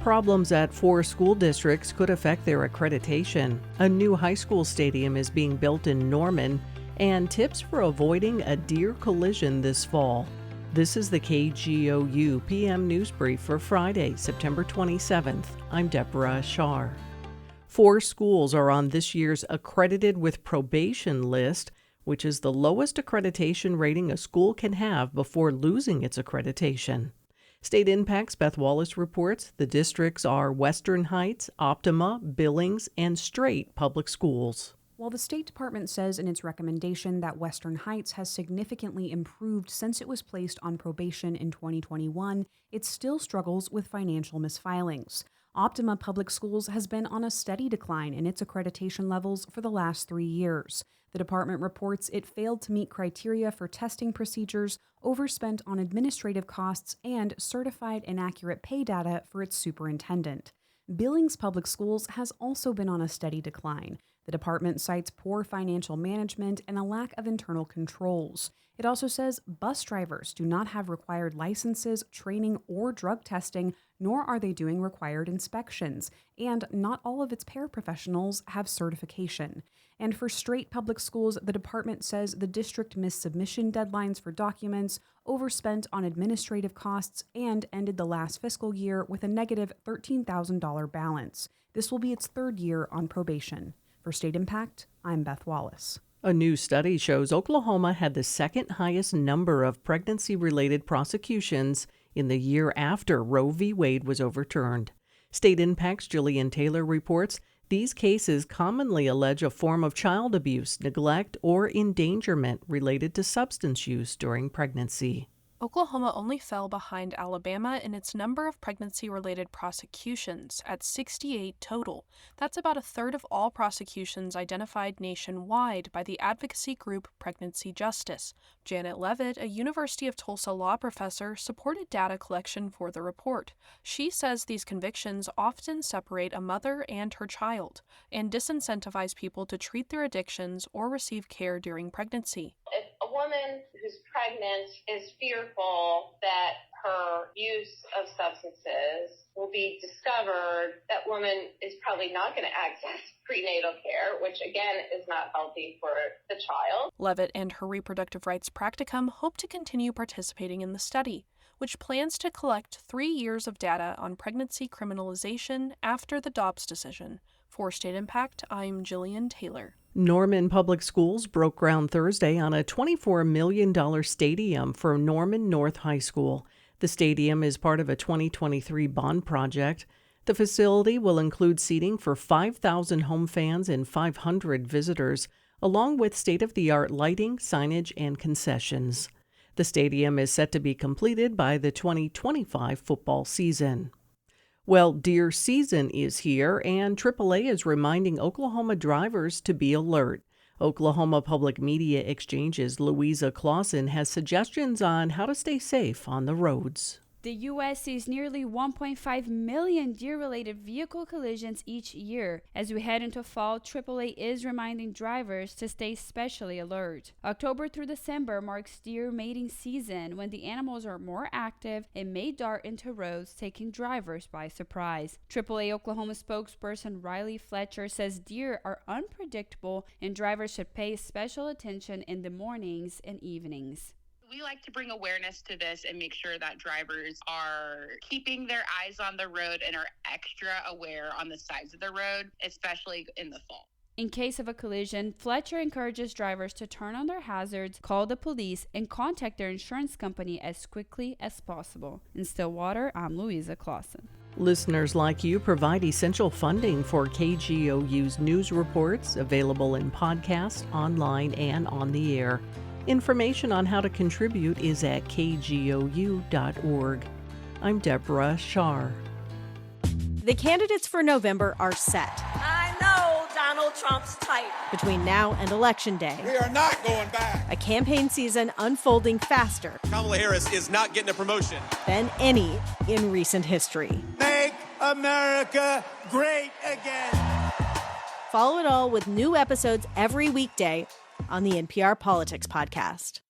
Problems at 4 school districts could affect their accreditation. A new high school stadium is being built in Norman, and tips for avoiding a deer collision this fall. This is the KGOU PM News Brief for Friday, September 27th. I'm Deborah Shar. 4 schools are on this year's Accredited with Probation list, which is the lowest accreditation rating a school can have before losing its accreditation. State Impact's Beth Wallace reports the districts are Western Heights, Optima, Billings, and Straight public schools. While the State Department says in its recommendation that Western Heights has significantly improved since it was placed on probation in 2021, it still struggles with financial misfilings. Optima Public Schools has been on a steady decline in its accreditation levels for the last 3 years. The department reports it failed to meet criteria for testing procedures, overspent on administrative costs, and certified inaccurate pay data for its superintendent. Billings Public Schools has also been on a steady decline. The department cites poor financial management and a lack of internal controls. It also says bus drivers do not have required licenses, training, or drug testing, nor are they doing required inspections, and not all of its paraprofessionals have certification. And for Straight public schools, the department says the district missed submission deadlines for documents, overspent on administrative costs, and ended the last fiscal year with a negative $13,000 balance. This will be its 3rd year on probation. For State Impact, I'm Beth Wallace. A new study shows Oklahoma had the second highest number of pregnancy-related prosecutions in the year after Roe v. Wade was overturned. State Impact's Jillian Taylor reports these cases commonly allege a form of child abuse, neglect, or endangerment related to substance use during pregnancy. Oklahoma only fell behind Alabama in its number of pregnancy-related prosecutions at 68 total. That's about a third of all prosecutions identified nationwide by the advocacy group Pregnancy Justice. Janet Levitt, a University of Tulsa law professor, supported data collection for the report. She says these convictions often separate a mother and her child and disincentivize people to treat their addictions or receive care during pregnancy. If a woman who's pregnant is fearful that her use of substances will be discovered, that woman is probably not going to access prenatal care, which again is not healthy for the child. Levitt and her reproductive rights practicum hope to continue participating in the study, which plans to collect 3 years of data on pregnancy criminalization after the Dobbs decision. For State Impact, I'm Jillian Taylor. Norman Public Schools broke ground Thursday on a $24 million stadium for Norman North High School. The stadium is part of a 2023 bond project. The facility will include seating for 5,000 home fans and 500 visitors, along with state-of-the-art lighting, signage, and concessions. The stadium is set to be completed by the 2025 football season. Well, deer season is here, and AAA is reminding Oklahoma drivers to be alert. Oklahoma Public Media Exchange's Louisa Clausen has suggestions on how to stay safe on the roads. The U.S. sees nearly 1.5 million deer-related vehicle collisions each year. As we head into fall, AAA is reminding drivers to stay especially alert. October through December marks deer mating season, when the animals are more active and may dart into roads, taking drivers by surprise. AAA Oklahoma spokesperson Riley Fletcher says deer are unpredictable and drivers should pay special attention in the mornings and evenings. We like to bring awareness to this and make sure that drivers are keeping their eyes on the road and are extra aware on the sides of the road, especially in the fall. In case of a collision, Fletcher encourages drivers to turn on their hazards, call the police, and contact their insurance company as quickly as possible. In Stillwater, I'm Louisa Clausen. Listeners like you provide essential funding for KGOU's news reports, available in podcast, online, and on the air. Information on how to contribute is at kgou.org. I'm Deborah Shar. The candidates for November are set. I know Donald Trump's type. Between now and Election Day, we are not going back. A campaign season unfolding faster. Kamala Harris is not getting a promotion Than any in recent history. Make America great again. Follow it all with new episodes every weekday on the NPR Politics Podcast.